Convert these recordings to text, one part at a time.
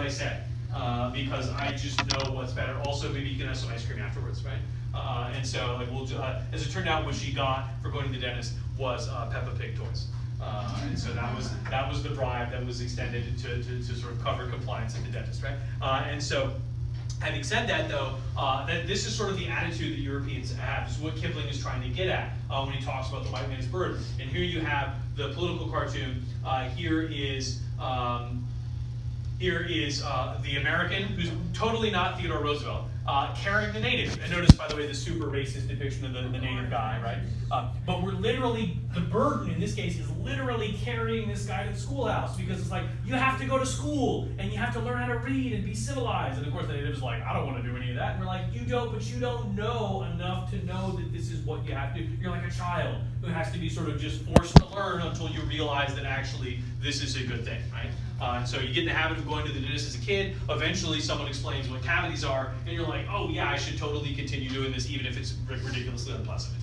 I said, because I just know what's better. Also, maybe you can have some ice cream afterwards, right? And so, like, as it turned out, what she got for going to the dentist was Peppa Pig toys. And so that was the bribe that was extended to sort of cover compliance at the dentist, right? And so, having said that, though, that this is sort of the attitude that Europeans have. This is what Kipling is trying to get at when he talks about the white man's burden. And here you have the political cartoon. Here is the American, who's totally not Theodore Roosevelt, carrying the native. And notice, by the way, the super racist depiction of the native guy, right? But we're literally, the burden in this case is literally carrying this guy to the schoolhouse, because it's like, you have to go to school, and you have to learn how to read and be civilized. And of course the native is like, I don't want to do any of that. And we're like, you don't, but you don't know enough to know that this is what you have to do. You're like a child who has to be sort of just forced to learn until you realize that actually this is a good thing, right? And so you get in the habit of going to the dentist as a kid. Eventually someone explains what cavities are, and you're like, oh yeah, I should totally continue doing this even if it's ridiculously unpleasant.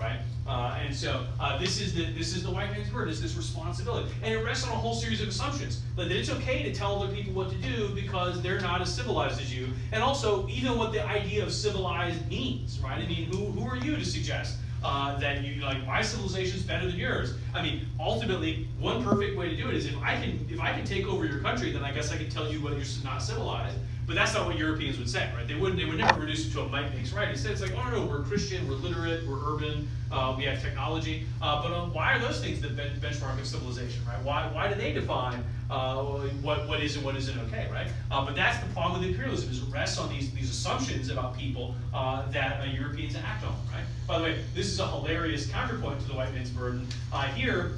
Right? And so this is the white man's burden, is this responsibility. And it rests on a whole series of assumptions. That it's okay to tell other people what to do because they're not as civilized as you. And also, even what the idea of civilized means, right? I mean, who are you to suggest that you, like, my civilization is better than yours? I mean, ultimately, one perfect way to do it is if I can take over your country, then I guess I can tell you whether you're not civilized. But that's not what Europeans would say, right? They would never reduce it to a might makes right. Instead, it's like, oh no, we're Christian, we're literate, we're urban, we have technology. But why are those things the benchmark of civilization, right? Why do they define what is and what isn't okay, right? But that's the problem with imperialism, is it rests on these assumptions about people that Europeans act on, right? By the way, this is a hilarious counterpoint to the white man's burden. Here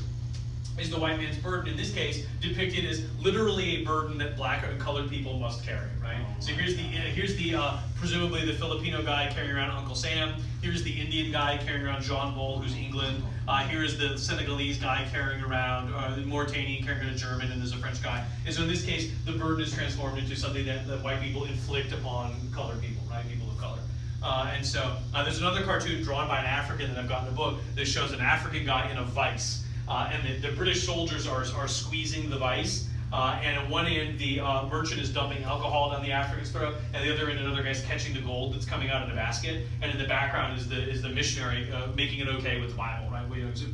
is the white man's burden, in this case, depicted as literally a burden that black and colored people must carry, right? So here's the presumably the Filipino guy carrying around Uncle Sam. Here's the Indian guy carrying around John Bull, who's England. Here's the Senegalese guy carrying around, the Mauritanian carrying around a German, and there's a French guy. And so in this case, the burden is transformed into something that white people inflict upon colored people, right? People of color. And so there's another cartoon drawn by an African that I've got in the book that shows an African guy in a vice. And the British soldiers are squeezing the vice, and at one end the merchant is dumping alcohol down the African's throat, and the other end another guy's catching the gold that's coming out in a basket, and in the background is the missionary making it okay with the Bible, right?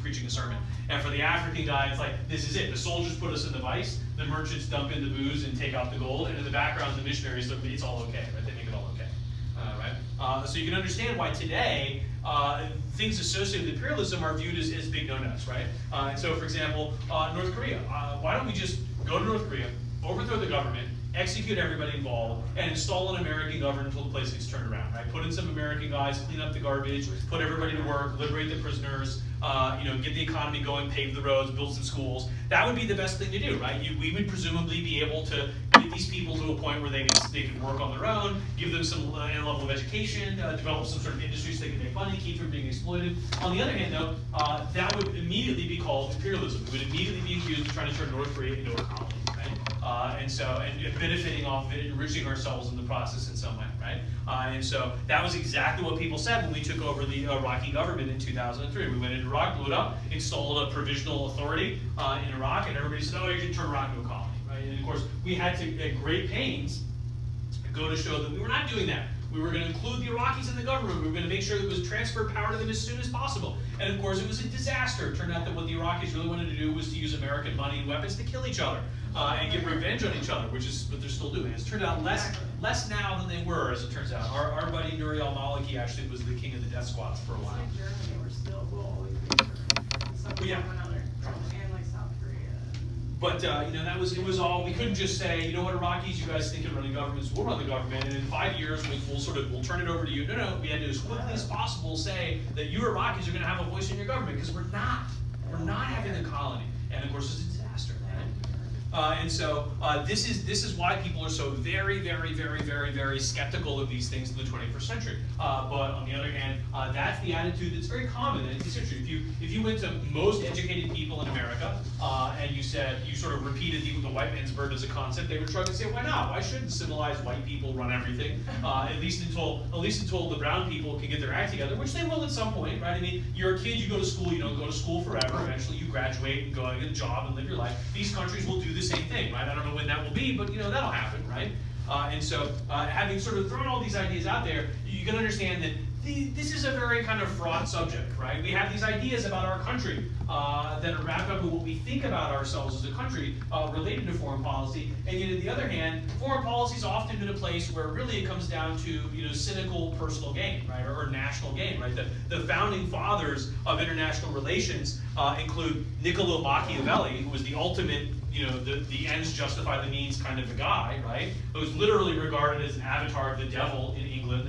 Preaching a sermon. And for the African guy, it's like, this is it. The soldiers put us in the vice, the merchants dump in the booze and take out the gold, and in the background the missionaries, it's all okay, right? They make it all okay, right? So you can understand why today things associated with imperialism are viewed as big no-nos, right? And so, for example, North Korea. Why don't we just go to North Korea, overthrow the government, execute everybody involved, and install an American government until the place gets turned around, right? Put in some American guys, clean up the garbage, put everybody to work, liberate the prisoners, get the economy going, pave the roads, build some schools. That would be the best thing to do, right? We would presumably be able to get these people to a point where they can work on their own, give them some level of education, develop some sort of industry so they can make money, keep from being exploited. On the other hand, though, that would immediately be called imperialism. We would immediately be accused of trying to turn North Korea into a colony, right? And benefiting off it, enriching ourselves in the process in some way, right? And so that was exactly what people said when we took over the Iraqi government in 2003. We went into Iraq, blew it up, installed a provisional authority in Iraq, and everybody said, oh, you should turn Iraq into a colony, right? And of course, we had to, at great pains, go to show that we were not doing that. We were going to include the Iraqis in the government. We were going to make sure that it was transferred power to them as soon as possible. And of course, it was a disaster. It turned out that what the Iraqis really wanted to do was to use American money and weapons to kill each other and get revenge on each other, which is what they're still doing. It's turned out less now than they were, as it turns out. Our buddy Nuri al-Maliki actually was the king of the death squads for a while. Like Germany, we're still, we'll always be something Yeah. or another, and like South Korea. But it was all, we couldn't just say, you know what, Iraqis, you guys think of running governments, we'll run the government, and in 5 years we'll turn it over to you. No, we had to as quickly as possible say that you Iraqis are going to have a voice in your government, because we're not having a colony, and of course it's a disaster, right? And so this is why people are so very, very, very, very, very skeptical of these things in the 21st century. But on the other hand, that's the attitude that's very common in the 18th century. If you went to most educated people in America and you sort of repeated the white man's burden as a concept, they would shrug and say, why not? Why shouldn't civilized white people run everything? At least until the brown people can get their act together, which they will at some point, right? I mean, you're a kid, you go to school, you don't go to school forever. Eventually, you graduate and go and get a job and live your life. These countries will do the same thing, right? I don't know when that will be, but that'll happen, right? And so having sort of thrown all these ideas out there, you can understand that this is a very kind of fraught subject, right? We have these ideas about our country that are wrapped up in what we think about ourselves as a country related to foreign policy, and yet on the other hand, foreign policy is often been a place where really it comes down to cynical personal gain, right, or national gain, right? The founding fathers of international relations include Niccolo Machiavelli, who was the ultimate the ends justify the means kind of a guy, right? Who was literally regarded as an avatar of the devil in England.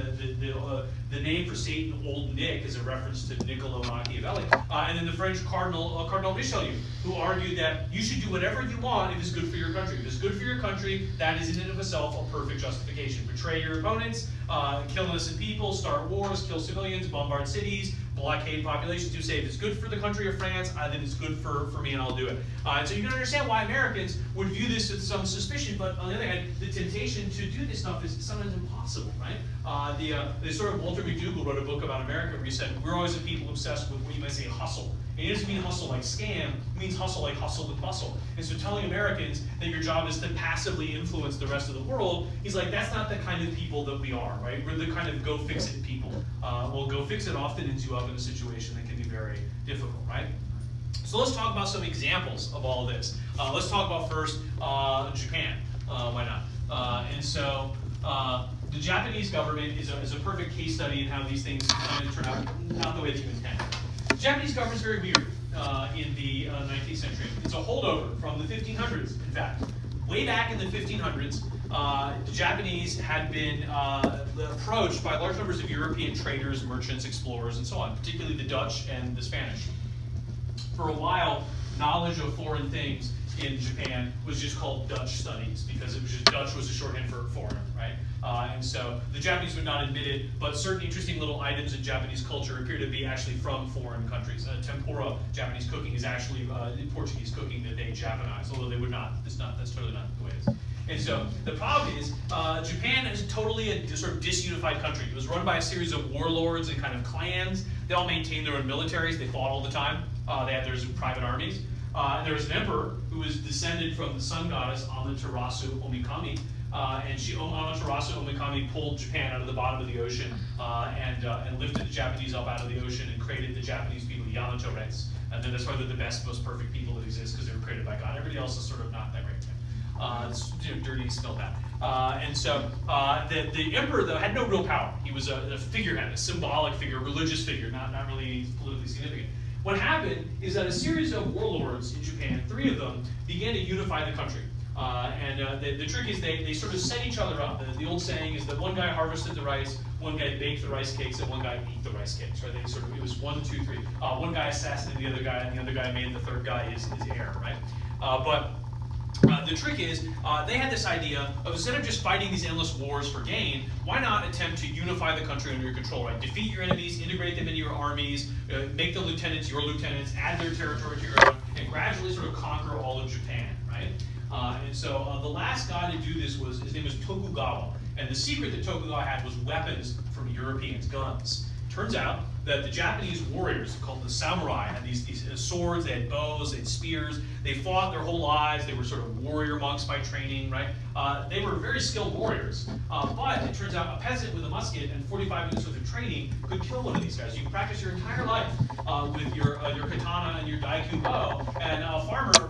The name for Satan, Old Nick, is a reference to Niccolo Machiavelli. And then the French Cardinal Richelieu, who argued that you should do whatever you want if it's good for your country. If it's good for your country, that is in and of itself a perfect justification. Betray your opponents, kill innocent people, start wars, kill civilians, bombard cities, blockade populations. You say if it's good for the country of France, then it's good for me and I'll do it. And so you can understand why Americans would view this with some suspicion, but on the other hand, the temptation to do this stuff is sometimes impossible, right? The sort of Walter McDougall wrote a book about America where he said, we're always a people obsessed with what you might say hustle. And it doesn't mean hustle like scam, it means hustle like hustle with muscle. And so telling Americans that your job is to passively influence the rest of the world, he's like, that's not the kind of people that we are, right? We're the kind of go fix it people. Well, go fix it often ends you up in a situation that can be very difficult, right? So let's talk about some examples of all of this. Let's talk about first Japan. Why not? And so the Japanese government is a perfect case study in how these things turn out not the way that you intend. The Japanese government is very weird in the 19th century. It's a holdover from the 1500s, in fact. Way back in the 1500s, the Japanese had been approached by large numbers of European traders, merchants, explorers, and so on, particularly the Dutch and the Spanish. For a while, knowledge of foreign things in Japan was just called Dutch studies because it was just Dutch was a shorthand for foreign, right? And so the Japanese would not admit it, but certain interesting little items in Japanese culture appear to be actually from foreign countries. Tempura, Japanese cooking, is actually Portuguese cooking that they Japanize, although they would not. That's totally not the way it is. And so the problem is, Japan is totally a sort of disunified country. It was run by a series of warlords and kind of clans. They all maintained their own militaries. They fought all the time. They had their private armies. There was an emperor who was descended from the sun goddess Amaterasu Omikami. And Amaterasu Omikami pulled Japan out of the bottom of the ocean and lifted the Japanese up out of the ocean and created the Japanese people, Yamato race. And then that's why they're the best, most perfect people that exist because they were created by God. Everybody else is sort of not that great. It's dirty, still bad. And so the emperor, though, had no real power. He was a figurehead, a symbolic figure, a religious figure, not really politically significant. What happened is that a series of warlords in Japan, 3 of them, began to unify the country. The trick is they sort of set each other up. The old saying is that one guy harvested the rice, one guy baked the rice cakes, and one guy ate the rice cakes. Right? It was 1, 2, 3. One guy assassinated the other guy, and the other guy made the third guy his heir. Right? The trick is, they had this idea of instead of just fighting these endless wars for gain, why not attempt to unify the country under your control, right? Defeat your enemies, integrate them into your armies, make the lieutenants your lieutenants, add their territory to your own, and gradually sort of conquer all of Japan, right? And so the last guy to do this his name was Tokugawa. And the secret that Tokugawa had was weapons from Europeans, guns. Turns out that the Japanese warriors, called the samurai, had these swords, they had bows, they had spears. They fought their whole lives. They were sort of warrior monks by training, right? They were very skilled warriors. But it turns out a peasant with a musket and 45 minutes worth of training could kill one of these guys. You can practice your entire life with your katana and your daiku bow. And a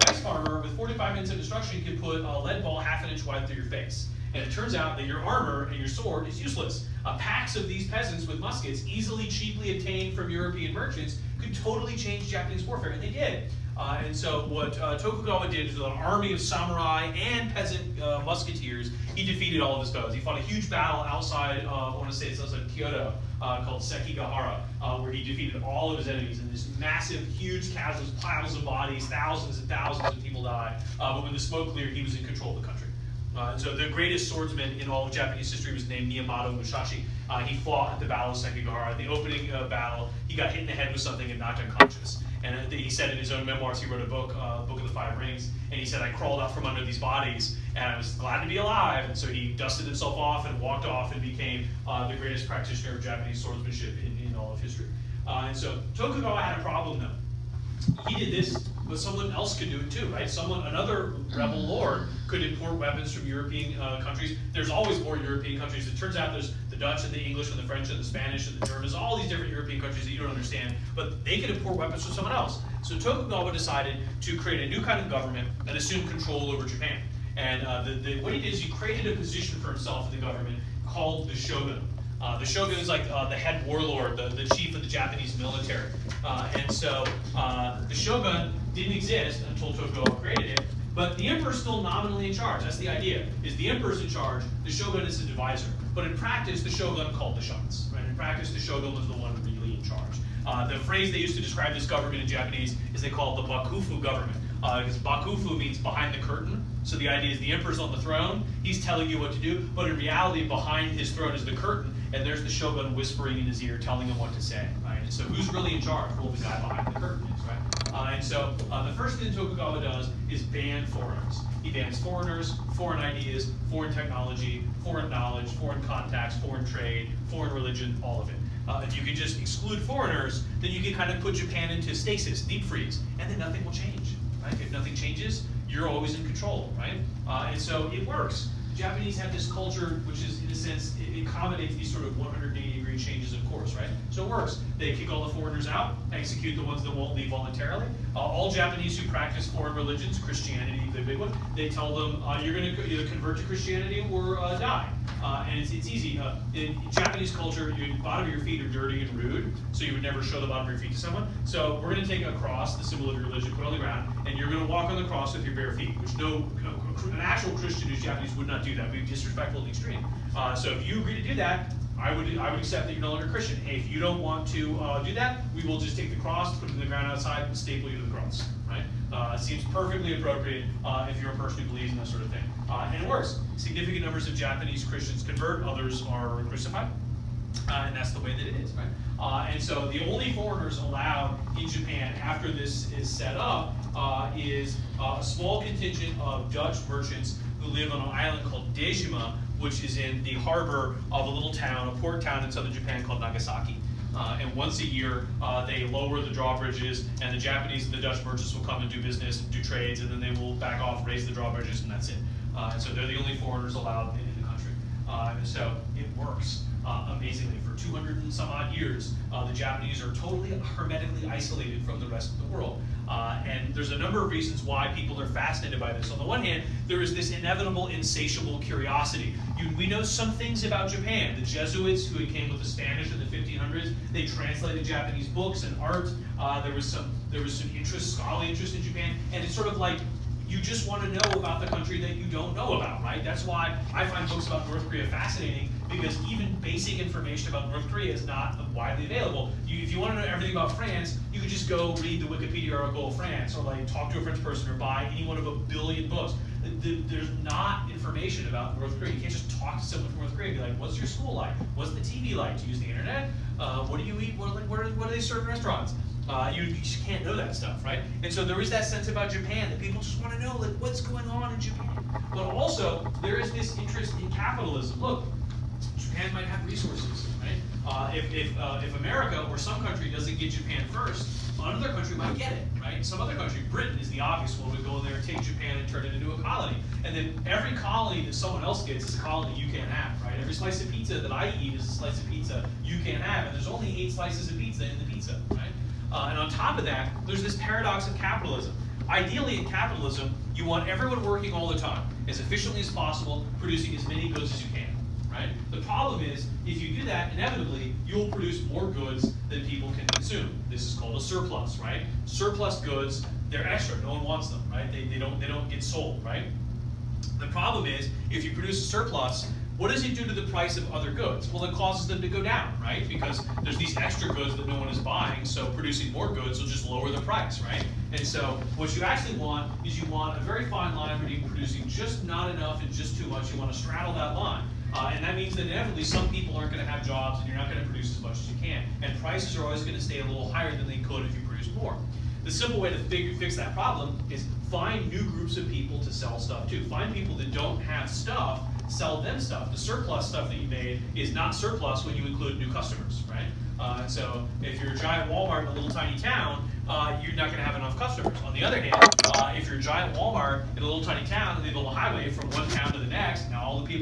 rice farmer with 45 minutes of instruction can put a lead ball 1/2 inch wide through your face. And it turns out that your armor and your sword is useless. Packs of these peasants with muskets, easily, cheaply obtained from European merchants, could totally change Japanese warfare, and they did. And so what Tokugawa did is with an army of samurai and peasant musketeers, he defeated all of his foes. He fought a huge battle outside, I want to say it's outside Kyoto, called Sekigahara, where he defeated all of his enemies in this massive, huge casualties, piles of bodies, thousands and thousands of people died. But when the smoke cleared, he was in control of the country. And so the greatest swordsman in all of Japanese history was named Miyamoto Musashi. He fought at the Battle of Sekigahara. The opening battle, he got hit in the head with something and knocked unconscious. And he said in his own memoirs, he wrote a book, Book of the Five Rings, and he said, I crawled out from under these bodies, and I was glad to be alive. And so he dusted himself off and walked off and became the greatest practitioner of Japanese swordsmanship in all of history. And so Tokugawa had a problem, though. He did this, but someone else could do it too, right? Another rebel lord could import weapons from European countries. There's always more European countries. It turns out there's the Dutch and the English and the French and the Spanish and the Germans, all these different European countries that you don't understand, but they could import weapons from someone else. So Tokugawa decided to create a new kind of government that assumed control over Japan. And what he did is he created a position for himself in the government called the shogun. The shogun is like the head warlord, the chief of the Japanese military. And so the shogun didn't exist until Tokugawa created it, but the emperor's still nominally in charge. That's the idea, is the emperor's in charge, the shogun is his advisor. But in practice, the shogun called the shots. Right? In practice, the shogun was the one really in charge. The phrase they used to describe this government in Japanese is they call it the Bakufu Government. Because Bakufu means behind the curtain. So the idea is the emperor's on the throne, he's telling you what to do, but in reality, behind his throne is the curtain, and there's the shogun whispering in his ear, telling him what to say, right? And so who's really in charge? Well, the guy behind the curtain is, right? And so the first thing Tokugawa does is ban foreigners. He bans foreigners, foreign ideas, foreign technology, foreign knowledge, foreign contacts, foreign trade, foreign religion, all of it. If you could just exclude foreigners, then you can kind of put Japan into stasis, deep freeze, and then nothing will change. Right? If nothing changes, you're always in control, right? And so it works. Japanese have this culture, which is, in a sense, it accommodates these sort of 180-degree changes of course, right? So it works. They kick all the foreigners out, execute the ones that won't leave voluntarily. All Japanese who practice foreign religions, Christianity, the big one, they tell them, you're going to either convert to Christianity or die. And it's easy. In Japanese culture, the bottom of your feet are dirty and rude, so you would never show the bottom of your feet to someone. So we're going to take a cross, the symbol of your religion, put it on the ground, and you're going to walk on the cross with your bare feet, which an actual Christian who's Japanese would not do that. It would be disrespectful to the extreme. So if you agree to do that, I would accept that you're no longer Christian. Hey, if you don't want to do that, we will just take the cross, put it in the ground outside, and staple you to the cross. Right? Seems perfectly appropriate if you're a person who believes in that sort of thing. And it works. Significant numbers of Japanese Christians convert, others are crucified. And that's the way that it is, right? And so the only foreigners allowed in Japan after this is set up is a small contingent of Dutch merchants who live on an island called Dejima, which is in the harbor of a little town, a port town in southern Japan called Nagasaki. And once a year, they lower the drawbridges, and the Japanese and the Dutch merchants will come and do business and do trades, and then they will back off, raise the drawbridges, and that's it. And so they're the only foreigners allowed in the country. And so it works amazingly. For 200 and some odd years, the Japanese are totally hermetically isolated from the rest of the world. And there's a number of reasons why people are fascinated by this. On the one hand, there is this inevitable, insatiable curiosity. We know some things about Japan. The Jesuits, who came with the Spanish in the 1500s, they translated Japanese books and art. There was some interest, scholarly interest in Japan, and it's sort of like you just want to know about the country that you don't know about, right? That's why I find books about North Korea fascinating, because even basic information about North Korea is not widely available. If you want to know everything about France, you could just go read the Wikipedia article of France, or like talk to a French person, or buy any one of a billion books. There's not information about North Korea. You can't just talk to someone from North Korea and be like, what's your school like? What's the TV like? Do you use the internet? What do you eat? What do they serve in restaurants? You just can't know that stuff, right? And so there is that sense about Japan that people just want to know, like, what's going on in Japan. But also, there is this interest in capitalism. Look, Japan might have resources, right? If America or some country doesn't get Japan first, another country might get it, right? Some other country, Britain is the obvious one, would go in there and take Japan and turn it into a colony. And then every colony that someone else gets is a colony you can't have, right? Every slice of pizza that I eat is a slice of pizza you can't have, and there's only 8 slices of pizza in the pizza, right? And on top of that, there's this paradox of capitalism. Ideally, in capitalism, you want everyone working all the time, as efficiently as possible, producing as many goods as you can, right? The problem is, if you do that, inevitably, you'll produce more goods than people can consume. This is called a surplus, right? Surplus goods, they're extra, no one wants them, right? They don't get sold, right? The problem is, if you produce a surplus, what does it do to the price of other goods? Well, it causes them to go down, right? Because there's these extra goods that no one is buying, so producing more goods will just lower the price, right? And so what you actually want is you want a very fine line between producing just not enough and just too much. You want to straddle that line. And that means that inevitably some people aren't going to have jobs and you're not going to produce as much as you can. And prices are always going to stay a little higher than they could if you produced more. The simple way to fix that problem is find new groups of people to sell stuff to. Find people that don't have stuff, sell them stuff. The surplus stuff that you made is not surplus when you include new customers, right? So if you're a giant Walmart in a little tiny town, you're not going to have enough customers. On the other hand, if you're a giant Walmart in a little tiny town and they build a highway from one town to the next, now all the people